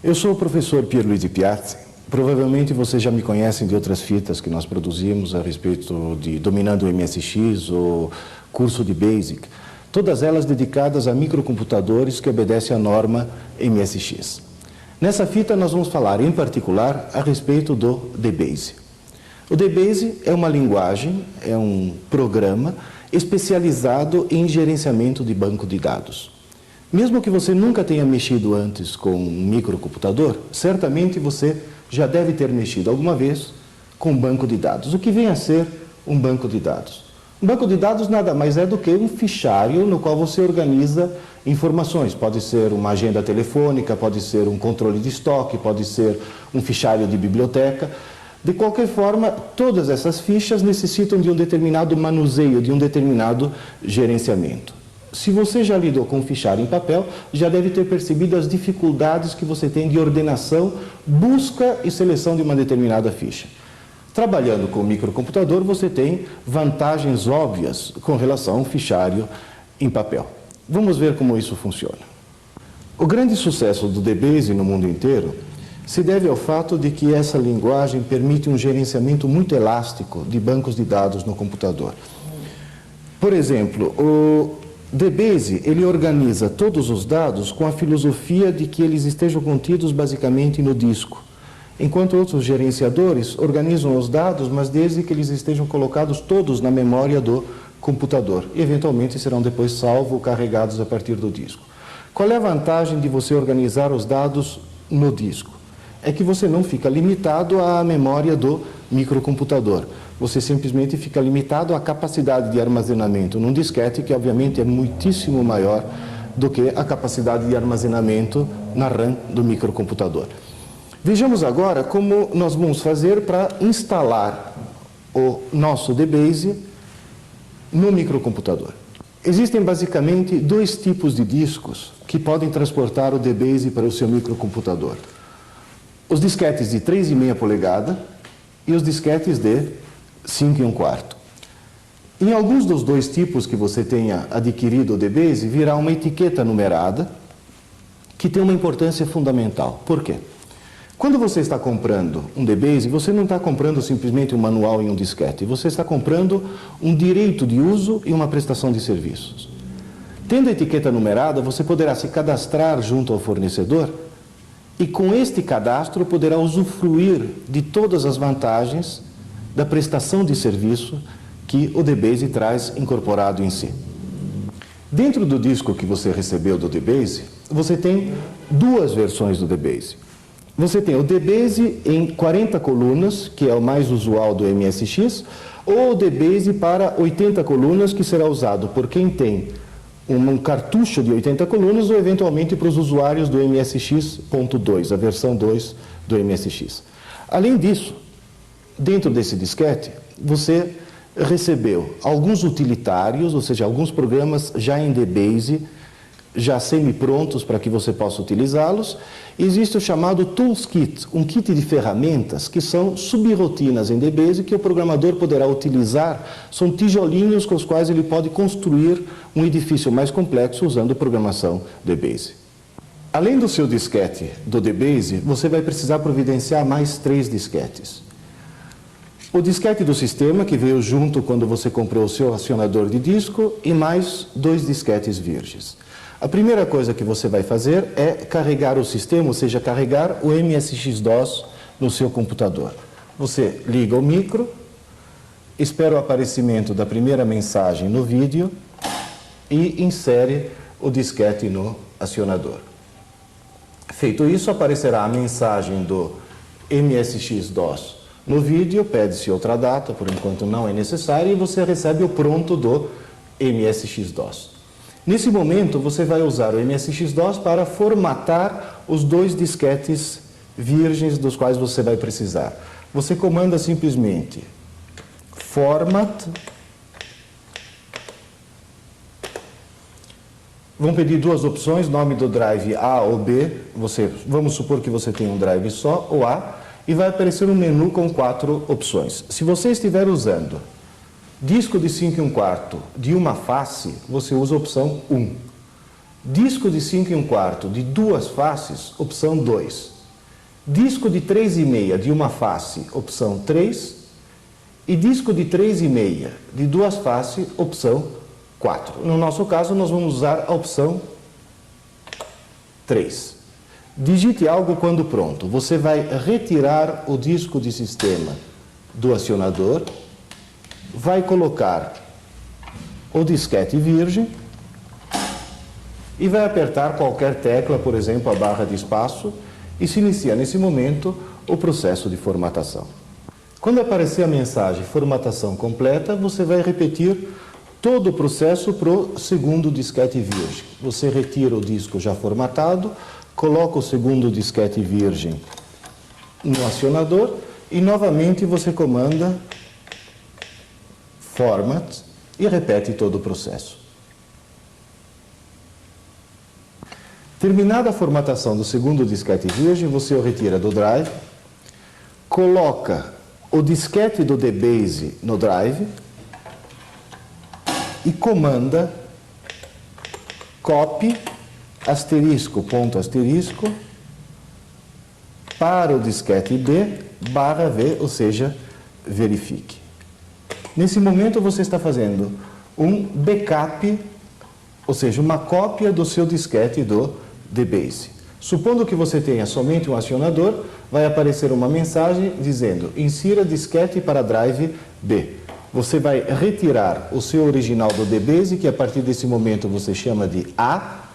Eu sou o professor Pierluigi Piazzi. Provavelmente vocês já me conhecem de outras fitas que nós produzimos a respeito de Dominando o MSX ou curso de BASIC, todas elas dedicadas a microcomputadores que obedecem à norma MSX. Nessa fita nós vamos falar em particular a respeito do DBase. O DBase é uma linguagem, é um programa especializado em gerenciamento de banco de dados. Mesmo que você nunca tenha mexido antes com um microcomputador, certamente você já deve ter mexido alguma vez com um banco de dados. O que vem a ser um banco de dados? Um banco de dados nada mais é do que um fichário no qual você organiza informações. Pode ser uma agenda telefônica, pode ser um controle de estoque, pode ser um fichário de biblioteca. De qualquer forma, todas essas fichas necessitam de um determinado manuseio, de um determinado gerenciamento. Se você já lidou com fichário em papel, já deve ter percebido as dificuldades que você tem de ordenação, busca e seleção de uma determinada ficha. Trabalhando com o microcomputador, você tem vantagens óbvias com relação a um fichário em papel. Vamos ver como isso funciona. O grande sucesso do DBase no mundo inteiro se deve ao fato de que essa linguagem permite um gerenciamento muito elástico de bancos de dados no computador. Por exemplo, o DBase, ele organiza todos os dados com a filosofia de que eles estejam contidos basicamente no disco, enquanto outros gerenciadores organizam os dados, mas desde que eles estejam colocados todos na memória do computador, e eventualmente serão depois salvos ou carregados a partir do disco. Qual é a vantagem de você organizar os dados no disco? É que você não fica limitado à memória do microcomputador. Você simplesmente fica limitado à capacidade de armazenamento num disquete, que obviamente é muitíssimo maior do que a capacidade de armazenamento na RAM do microcomputador. Vejamos agora como nós vamos fazer para instalar o nosso DBase no microcomputador. Existem basicamente dois tipos de discos que podem transportar o DBase para o seu microcomputador. Os disquetes de 3,5 polegada e os disquetes de 5 1/4. Em alguns dos dois tipos que você tenha adquirido o DBase, virá uma etiqueta numerada que tem uma importância fundamental. Por quê? Quando você está comprando um DBase, você não está comprando simplesmente um manual em um disquete, você está comprando um direito de uso e uma prestação de serviços. Tendo a etiqueta numerada, você poderá se cadastrar junto ao fornecedor e com este cadastro poderá usufruir de todas as vantagens da prestação de serviço que o DBase traz incorporado em si. Dentro do disco que você recebeu do DBase, você tem duas versões do DBase. Você tem o DBase em 40 colunas, que é o mais usual do MSX, ou o DBase para 80 colunas, que será usado por quem tem um cartucho de 80 colunas ou eventualmente para os usuários do MSX.2, a versão 2 do MSX. Além disso, dentro desse disquete, você recebeu alguns utilitários, ou seja, alguns programas já em DBase, já semi-prontos para que você possa utilizá-los. Existe o chamado Tools Kit, um kit de ferramentas que são subrotinas em DBase que o programador poderá utilizar. São tijolinhos com os quais ele pode construir um edifício mais complexo usando programação DBase. Além do seu disquete do DBase, você vai precisar providenciar mais 3 disquetes. O disquete do sistema, que veio junto quando você comprou o seu acionador de disco, e mais 2 disquetes virgens. A primeira coisa que você vai fazer é carregar o sistema, ou seja, carregar o MSX-DOS no seu computador. Você liga o micro, espera o aparecimento da primeira mensagem no vídeo e insere o disquete no acionador. Feito isso, aparecerá a mensagem do MSX-DOS no vídeo, pede-se outra data, por enquanto não é necessário, e você recebe o pronto do MSX-DOS. Nesse momento, você vai usar o MSX-DOS para formatar os 2 disquetes virgens dos quais você vai precisar. Você comanda simplesmente format. Vão pedir 2 opções, nome do drive A ou B. Vamos supor que você tem um drive só, ou A, e vai aparecer um menu com 4 opções. Se você estiver usando disco de 5 1/4 de uma face, você usa a opção 1. Disco de 5 1/4 de 2 faces, opção 2. disco de 3,5 de uma face, opção 3, e disco de 3,5 de duas faces, opção 4. No nosso caso, nós vamos usar a opção 3. Digite algo quando pronto. Você vai retirar o disco de sistema do acionador, vai colocar o disquete virgem e vai apertar qualquer tecla, por exemplo, a barra de espaço, e se inicia nesse momento o processo de formatação. Quando aparecer a mensagem formatação completa, você vai repetir todo o processo para o segundo disquete virgem. Você retira o disco já formatado, coloca o segundo disquete virgem no acionador e novamente você comanda Format e repete todo o processo. Terminada a formatação do segundo disquete virgem, você o retira do drive, coloca o disquete do DBase no drive e comanda copy asterisco, ponto asterisco, para o disquete B, barra V, ou seja, verifique. Nesse momento você está fazendo um backup, ou seja, uma cópia do seu disquete do DBase. Supondo que você tenha somente um acionador, vai aparecer uma mensagem dizendo insira disquete para drive B. Você vai retirar o seu original do DBase, que a partir desse momento você chama de A,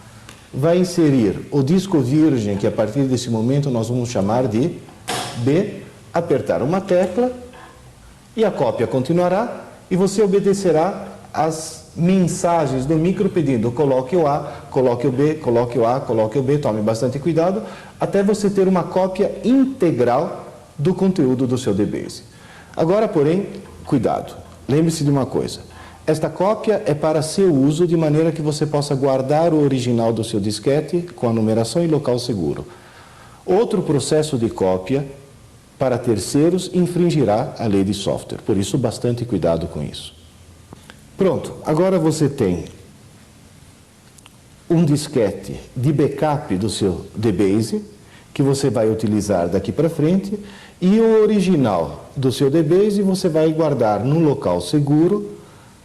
vai inserir o disco virgem, que a partir desse momento nós vamos chamar de B, apertar uma tecla e a cópia continuará e você obedecerá às mensagens do micro pedindo coloque o A, coloque o B, coloque o A, coloque o B, tome bastante cuidado, até você ter uma cópia integral do conteúdo do seu DBase. Agora, porém, cuidado, lembre-se de uma coisa. Esta cópia é para seu uso de maneira que você possa guardar o original do seu disquete com a numeração e local seguro. Outro processo de cópia para terceiros infringirá a lei de software, por isso bastante cuidado com isso. Pronto, agora você tem um disquete de backup do seu DBase, que você vai utilizar daqui para frente, e o original do seu DBase você vai guardar num local seguro,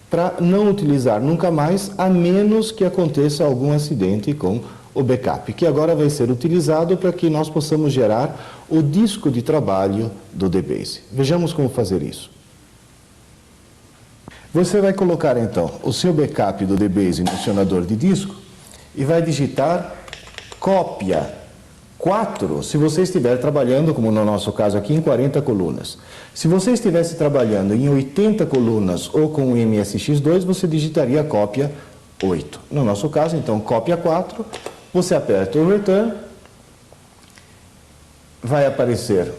para não utilizar nunca mais, a menos que aconteça algum acidente com o backup, que agora vai ser utilizado para que nós possamos gerar o disco de trabalho do DBase. Vejamos como fazer isso. Você vai colocar então o seu backup do DBase no acionador de disco e vai digitar cópia 4, se você estiver trabalhando, como no nosso caso aqui, em 40 colunas. Se você estivesse trabalhando em 80 colunas ou com o MSX2, você digitaria cópia 8. No nosso caso, então, cópia 4, você aperta o return, vai aparecer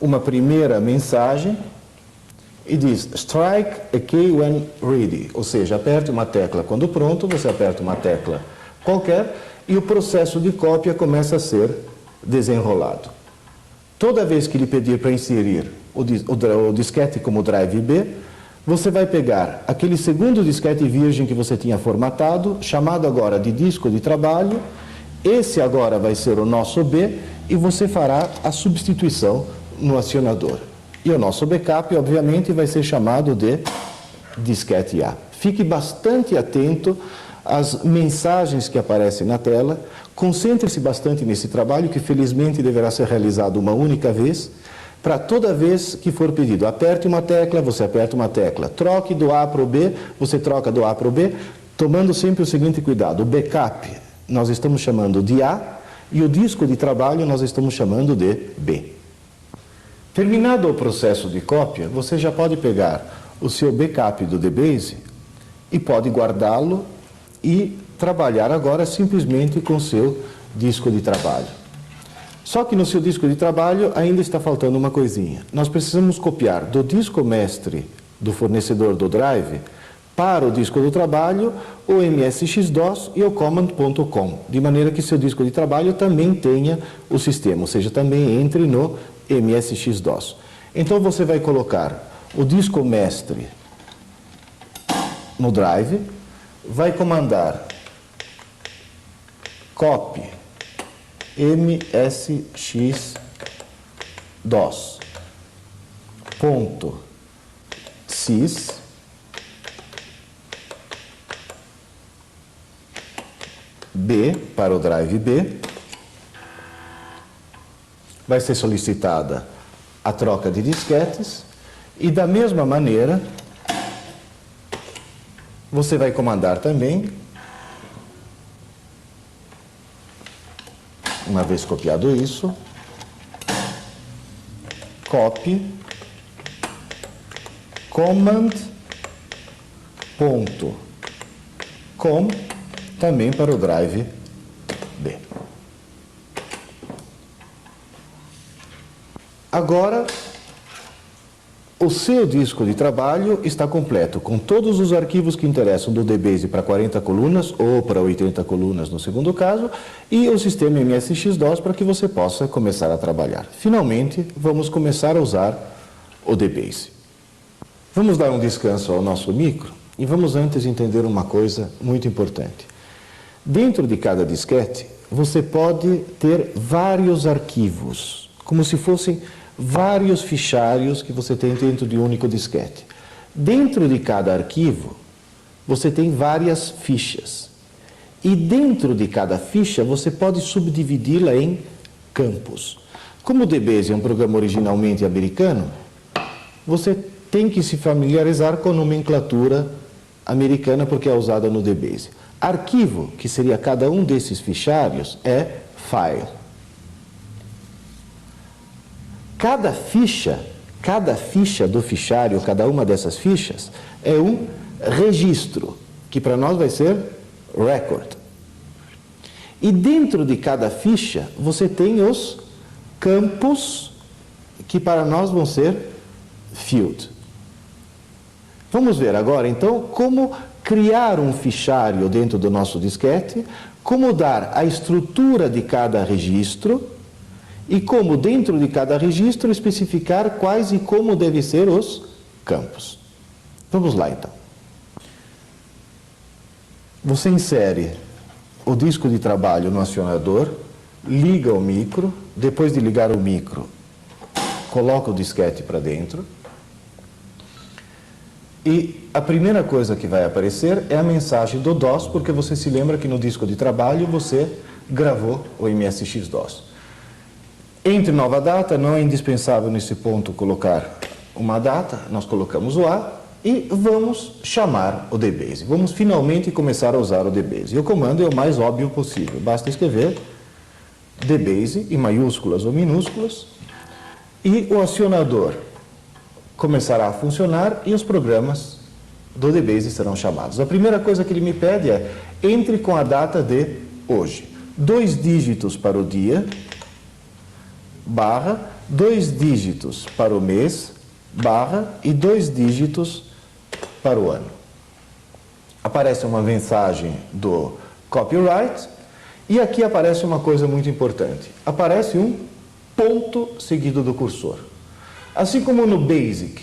uma primeira mensagem e diz strike a key when ready, ou seja, aperte uma tecla quando pronto, você aperta uma tecla qualquer e o processo de cópia começa a ser desenrolado. Toda vez que ele pedir para inserir o disquete como drive B, você vai pegar aquele segundo disquete virgem que você tinha formatado, chamado agora de disco de trabalho, esse agora vai ser o nosso B e você fará a substituição no acionador. E o nosso backup, obviamente, vai ser chamado de disquete A. Fique bastante atento às mensagens que aparecem na tela, concentre-se bastante nesse trabalho, que felizmente deverá ser realizado uma única vez, para toda vez que for pedido, aperte uma tecla, você aperta uma tecla, troque do A para o B, você troca do A para o B, tomando sempre o seguinte cuidado, o backup nós estamos chamando de A e o disco de trabalho nós estamos chamando de B. Terminado o processo de cópia, você já pode pegar o seu backup do DBase e pode guardá-lo e trabalhar agora simplesmente com o seu disco de trabalho. Só que no seu disco de trabalho ainda está faltando uma coisinha. Nós precisamos copiar do disco mestre do fornecedor do drive para o disco do trabalho o MSX-DOS e o command.com, de maneira que seu disco de trabalho também tenha o sistema, ou seja, também entre no MSX-DOS. Então você vai colocar o disco mestre no drive, vai comandar copy MSX DOS.sys B para o drive B. Vai ser solicitada a troca de disquetes e, da mesma maneira, você vai comandar também, uma vez copiado isso, copy command.com também para o drive B. Agora, o seu disco de trabalho está completo, com todos os arquivos que interessam do DBase para 40 colunas ou para 80 colunas no segundo caso, e o sistema MSX-DOS para que você possa começar a trabalhar. Finalmente, vamos começar a usar o DBase. Vamos dar um descanso ao nosso micro e vamos antes entender uma coisa muito importante. Dentro de cada disquete, você pode ter vários arquivos, como se fossem vários fichários que você tem dentro de um único disquete. Dentro de cada arquivo, você tem várias fichas. E dentro de cada ficha, você pode subdividi-la em campos. Como o DBase é um programa originalmente americano, você tem que se familiarizar com a nomenclatura americana porque é usada no DBase. Arquivo, que seria cada um desses fichários, é file. Cada ficha do fichário, cada uma dessas fichas, é um registro, que para nós vai ser record. E dentro de cada ficha, você tem os campos, que para nós vão ser field. Vamos ver agora, então, como criar um fichário dentro do nosso disquete, como dar a estrutura de cada registro, e como, dentro de cada registro, especificar quais e como devem ser os campos. Vamos lá, então. Você insere o disco de trabalho no acionador, liga o micro, depois de ligar o micro, coloca o disquete para dentro, e a primeira coisa que vai aparecer é a mensagem do DOS, porque você se lembra que no disco de trabalho você gravou o MSX-DOS. Entre nova data, não é indispensável nesse ponto colocar uma data, nós colocamos o A e vamos chamar o DBase. Vamos finalmente começar a usar o DBase. E o comando é o mais óbvio possível, basta escrever DBase em maiúsculas ou minúsculas e o acionador começará a funcionar e os programas do DBase serão chamados. A primeira coisa que ele me pede é entre com a data de hoje. 2 dígitos para o dia, barra, 2 dígitos para o mês, barra, e 2 dígitos para o ano. Aparece uma mensagem do copyright, e aqui aparece uma coisa muito importante. Aparece um ponto seguido do cursor. Assim como no BASIC,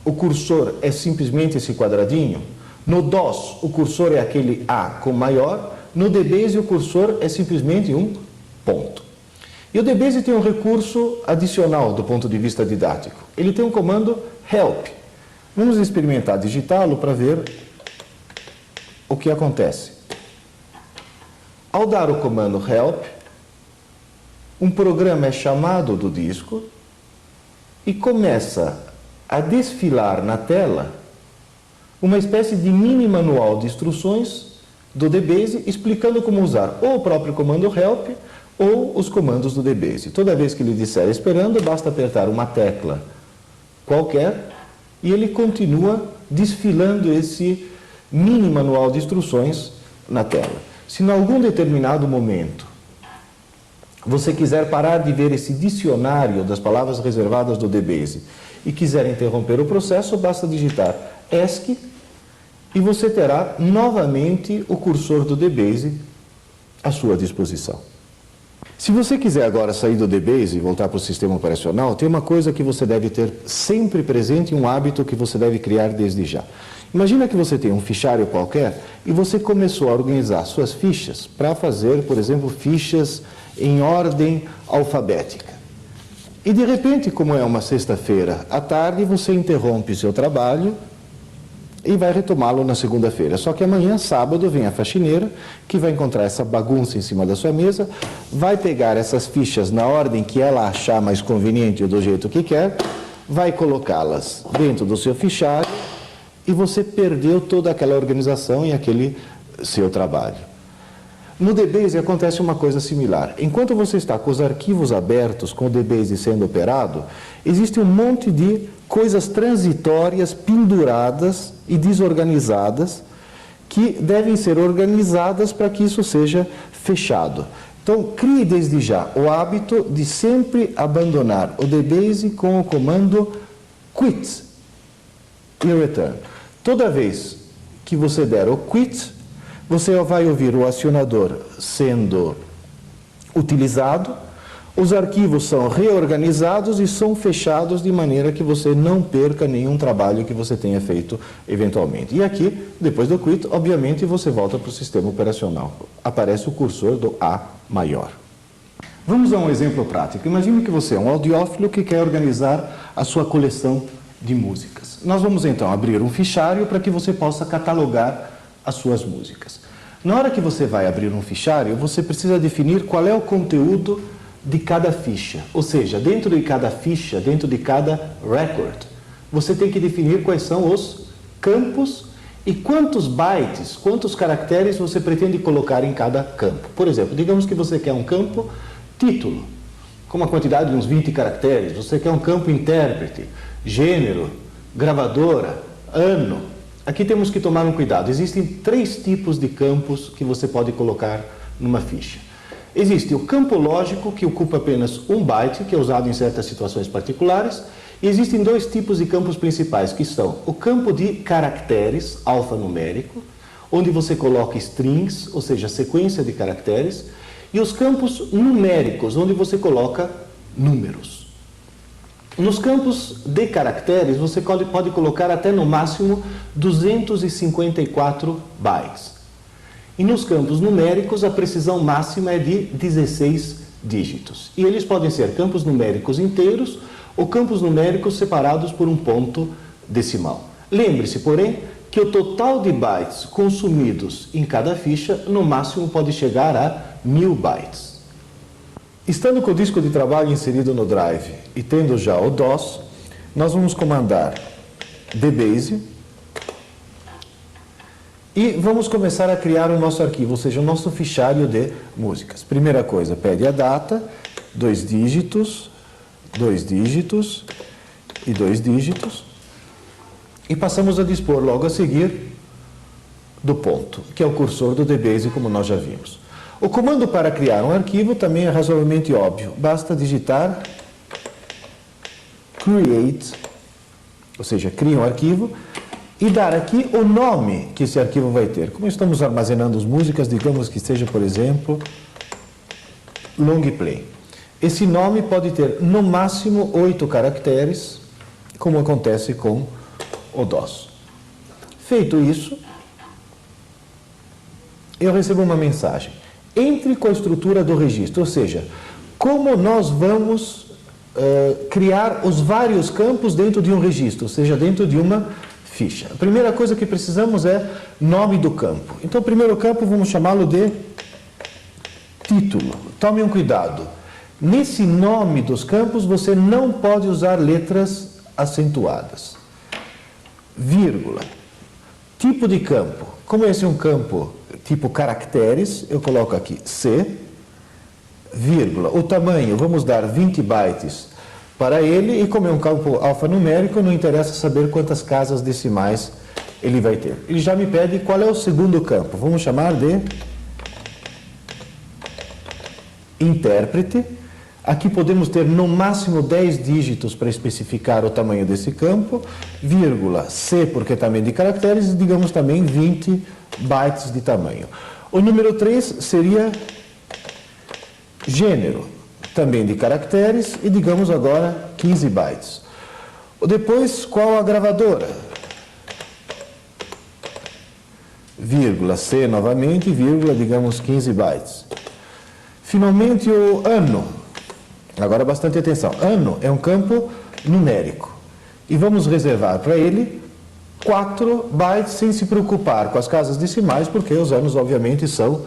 o cursor é simplesmente esse quadradinho, no DOS o cursor é aquele A com maior, no DBase o cursor é simplesmente um ponto. E o DBase tem um recurso adicional do ponto de vista didático. Ele tem um comando help. Vamos experimentar digitá-lo para ver o que acontece. Ao dar o comando help, um programa é chamado do disco e começa a desfilar na tela uma espécie de mini manual de instruções do DBase explicando como usar ou o próprio comando help ou os comandos do DBase. Toda vez que ele disser esperando, basta apertar uma tecla qualquer e ele continua desfilando esse mini manual de instruções na tela. Se em algum determinado momento você quiser parar de ver esse dicionário das palavras reservadas do DBase e quiser interromper o processo, basta digitar ESC e você terá novamente o cursor do DBase à sua disposição. Se você quiser agora sair do DBase e voltar para o sistema operacional, tem uma coisa que você deve ter sempre presente, um hábito que você deve criar desde já. Imagina que você tem um fichário qualquer e você começou a organizar suas fichas para fazer, por exemplo, fichas em ordem alfabética. E de repente, como é uma sexta-feira à tarde, você interrompe seu trabalho e vai retomá-lo na segunda-feira. Só que amanhã, sábado, vem a faxineira, que vai encontrar essa bagunça em cima da sua mesa, vai pegar essas fichas na ordem que ela achar mais conveniente ou do jeito que quer, vai colocá-las dentro do seu fichário e você perdeu toda aquela organização e aquele seu trabalho. No DBase acontece uma coisa similar. Enquanto você está com os arquivos abertos, com o DBase sendo operado, existe um monte de coisas transitórias, penduradas e desorganizadas, que devem ser organizadas para que isso seja fechado. Então, crie desde já o hábito de sempre abandonar o DBase com o comando quit e return. Toda vez que você der o quit, você vai ouvir o acionador sendo utilizado, os arquivos são reorganizados e são fechados de maneira que você não perca nenhum trabalho que você tenha feito eventualmente. E aqui, depois do quit, obviamente você volta para o sistema operacional. Aparece o cursor do A maior. Vamos a um exemplo prático. Imagine que você é um audiófilo que quer organizar a sua coleção de músicas. Nós vamos então abrir um fichário para que você possa catalogar as suas músicas. Na hora que você vai abrir um fichário, você precisa definir qual é o conteúdo de cada ficha. Ou seja, dentro de cada ficha, dentro de cada record, você tem que definir quais são os campos e quantos bytes, quantos caracteres você pretende colocar em cada campo. Por exemplo, digamos que você quer um campo título, com uma quantidade de uns 20 caracteres. Você quer um campo intérprete, gênero, gravadora, ano. Aqui temos que tomar um cuidado. Existem 3 tipos de campos que você pode colocar numa ficha. Existe o campo lógico, que ocupa apenas 1 byte, que é usado em certas situações particulares. E existem 2 tipos de campos principais, que são o campo de caracteres, alfanumérico, onde você coloca strings, ou seja, sequência de caracteres, e os campos numéricos, onde você coloca números. Nos campos de caracteres, você pode colocar até no máximo 254 bytes. E nos campos numéricos, a precisão máxima é de 16 dígitos. E eles podem ser campos numéricos inteiros ou campos numéricos separados por um ponto decimal. Lembre-se, porém, que o total de bytes consumidos em cada ficha, no máximo, pode chegar a 1000 bytes. Estando com o disco de trabalho inserido no drive e tendo já o DOS, nós vamos comandar dbase e vamos começar a criar o nosso arquivo, ou seja, o nosso fichário de músicas. Primeira coisa, pede a data, 2 dígitos, 2 dígitos e 2 dígitos, e passamos a dispor logo a seguir do ponto, que é o cursor do dbase, como nós já vimos. O comando para criar um arquivo também é razoavelmente óbvio. Basta digitar create, ou seja, cria um arquivo, e dar aqui o nome que esse arquivo vai ter. Como estamos armazenando as músicas, digamos que seja, por exemplo, long play. Esse nome pode ter, no máximo, 8 caracteres, como acontece com o DOS. Feito isso, eu recebo uma mensagem. Entre com a estrutura do registro, ou seja, como nós vamos criar os vários campos dentro de um registro, ou seja, dentro de uma ficha. A primeira coisa que precisamos é nome do campo. Então, o primeiro campo vamos chamá-lo de título. Tome um cuidado. Nesse nome dos campos, você não pode usar letras acentuadas. Vírgula. Tipo de campo. Como esse é um campo tipo caracteres, eu coloco aqui C, vírgula. O tamanho, vamos dar 20 bytes para ele, e como é um campo alfanumérico, não interessa saber quantas casas decimais ele vai ter. Ele já me pede qual é o segundo campo. Vamos chamar de intérprete. Aqui podemos ter no máximo 10 dígitos para especificar o tamanho desse campo, vírgula, C, porque também de caracteres, e digamos também 20 bytes de tamanho. O número 3 seria gênero, também de caracteres, e digamos agora 15 bytes. Depois, qual a gravadora? Vírgula, C novamente, vírgula, digamos 15 bytes. Finalmente, o ano. Agora bastante atenção. Ano é um campo numérico. E vamos reservar para ele 4 bytes sem se preocupar com as casas decimais, porque os anos, obviamente, são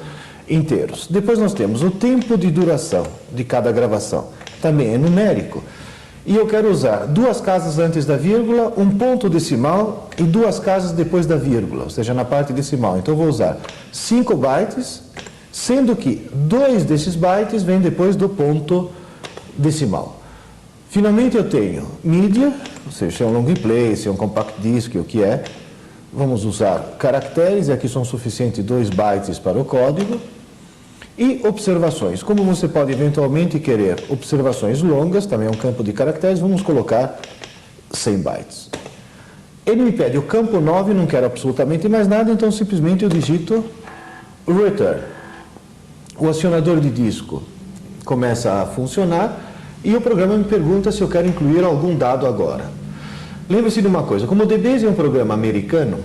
inteiros. Depois nós temos o tempo de duração de cada gravação. Também é numérico. E eu quero usar 2 casas antes da vírgula, um ponto decimal e 2 casas depois da vírgula, ou seja, na parte decimal. Então eu vou usar 5 bytes, sendo que 2 desses bytes vêm depois do ponto decimal. Finalmente eu tenho mídia, ou seja, se é um long play, se é um compact disc, o que é. Vamos usar caracteres, e aqui são suficientes 2 bytes para o código. E observações. Como você pode eventualmente querer observações longas, também é um campo de caracteres, vamos colocar 100 bytes. Ele me pede o campo 9, não quero absolutamente mais nada, então simplesmente eu digito return. O acionador de disco começa a funcionar e o programa me pergunta se eu quero incluir algum dado agora. Lembre-se de uma coisa, como o DBase é um programa americano,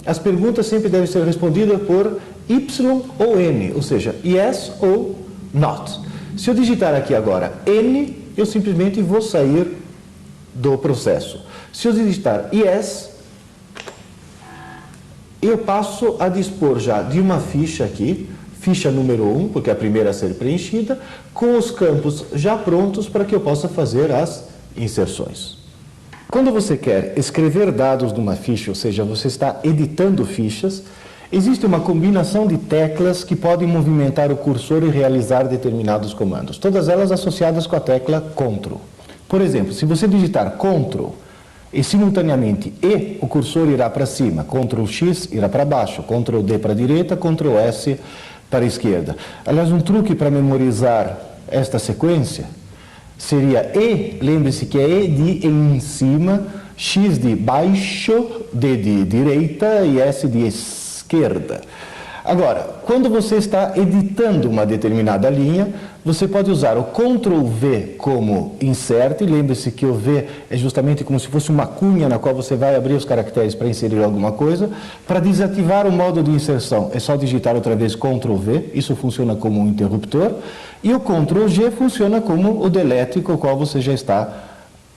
as perguntas sempre devem ser respondidas por Y ou N, ou seja, yes ou not. Se eu digitar aqui agora N, eu simplesmente vou sair do processo. Se eu digitar yes, eu passo a dispor já de uma ficha aqui, ficha número 1, porque é a primeira a ser preenchida, com os campos já prontos para que eu possa fazer as inserções. Quando você quer escrever dados numa ficha, ou seja, você está editando fichas, existe uma combinação de teclas que podem movimentar o cursor e realizar determinados comandos, todas elas associadas com a tecla CTRL. Por exemplo, se você digitar CTRL e simultaneamente E, o cursor irá para cima, CTRL X irá para baixo, CTRL D para a direita, CTRL S para a esquerda. Aliás, um truque para memorizar esta sequência seria E, lembre-se que é E de em cima, X de baixo, D de direita e S de esquerda. Agora, quando você está editando uma determinada linha, você pode usar o Ctrl V como insert, e lembre-se que o V é justamente como se fosse uma cunha na qual você vai abrir os caracteres para inserir alguma coisa. Para desativar o modo de inserção, é só digitar outra vez Ctrl V, isso funciona como um interruptor, e o Ctrl G funciona como o delete com o qual você já está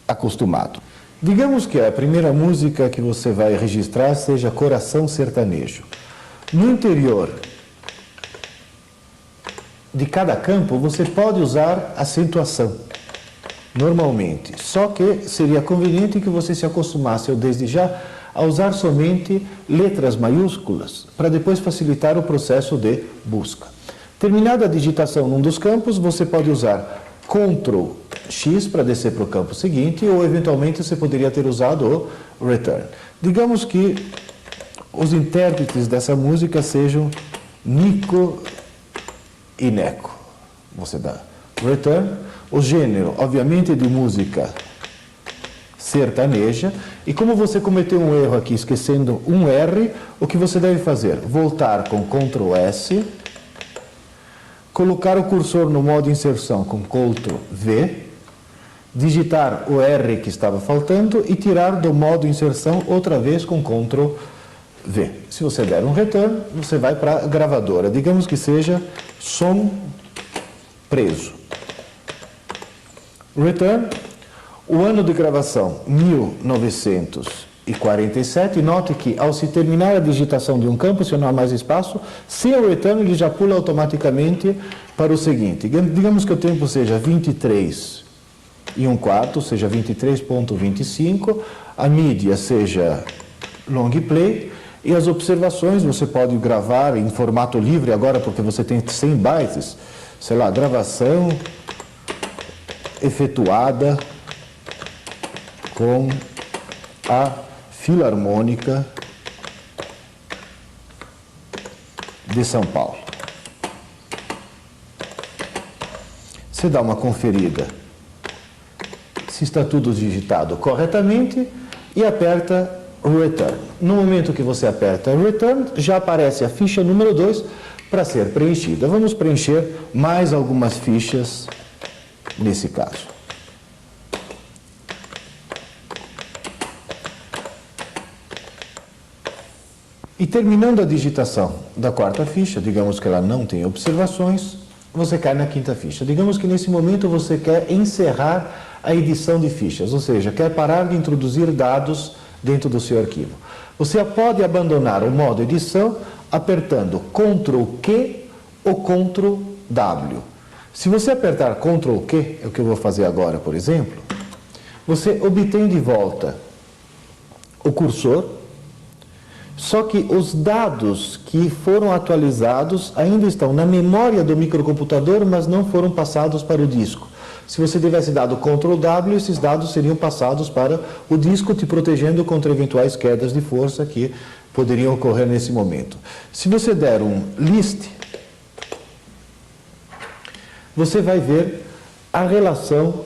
acostumado. Digamos que a primeira música que você vai registrar seja Coração Sertanejo. No interior de cada campo, você pode usar acentuação, normalmente. Só que seria conveniente que você se acostumasse, ou desde já, a usar somente letras maiúsculas, para depois facilitar o processo de busca. Terminada a digitação num dos campos, você pode usar Ctrl X para descer para o campo seguinte, ou eventualmente você poderia ter usado o return. Digamos que os intérpretes dessa música sejam Nico e Neco. Você dá return. O gênero, obviamente, é de música sertaneja. E como você cometeu um erro aqui, esquecendo um R, o que você deve fazer? Voltar com Ctrl S, colocar o cursor no modo inserção com Ctrl V, digitar o R que estava faltando e tirar do modo inserção outra vez com Ctrl V. Se você der um return, você vai para a gravadora. Digamos que seja som preso. Return. O ano de gravação, 1947. Note que, ao se terminar a digitação de um campo, se não há mais espaço, sem o return, ele já pula automaticamente para o seguinte. Digamos que o tempo seja 23 e 1/4, seja 23.25. A mídia seja long play. E as observações você pode gravar em formato livre agora, porque você tem 100 bytes. Sei lá, gravação efetuada com a Filarmônica de São Paulo. Você dá uma conferida se está tudo digitado corretamente e aperta Return. No momento que você aperta Return, já aparece a ficha número 2 para ser preenchida. Vamos preencher mais algumas fichas nesse caso. E terminando a digitação da quarta ficha, digamos que ela não tem observações, você cai na quinta ficha. Digamos que nesse momento você quer encerrar a edição de fichas, ou seja, quer parar de introduzir dados dentro do seu arquivo. Você pode abandonar o modo edição apertando Ctrl+Q ou Ctrl+W. Se você apertar Ctrl+Q, é o que eu vou fazer agora, por exemplo, você obtém de volta o cursor, só que os dados que foram atualizados ainda estão na memória do microcomputador, mas não foram passados para o disco. Se você tivesse dado Ctrl+W, esses dados seriam passados para o disco, te protegendo contra eventuais quedas de força que poderiam ocorrer nesse momento. Se você der um list, você vai ver a relação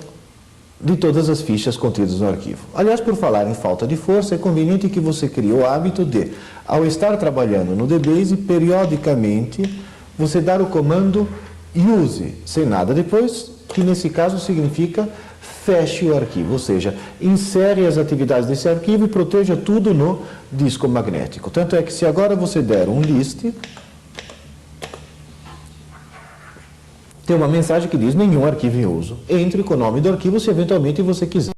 de todas as fichas contidas no arquivo. Aliás, por falar em falta de força, é conveniente que você crie o hábito de, ao estar trabalhando no DBase, periodicamente, você dar o comando use, sem nada depois, que nesse caso significa feche o arquivo, ou seja, insere as atividades desse arquivo e proteja tudo no disco magnético. Tanto é que se agora você der um list, tem uma mensagem que diz nenhum arquivo em uso. Entre com o nome do arquivo se eventualmente você quiser.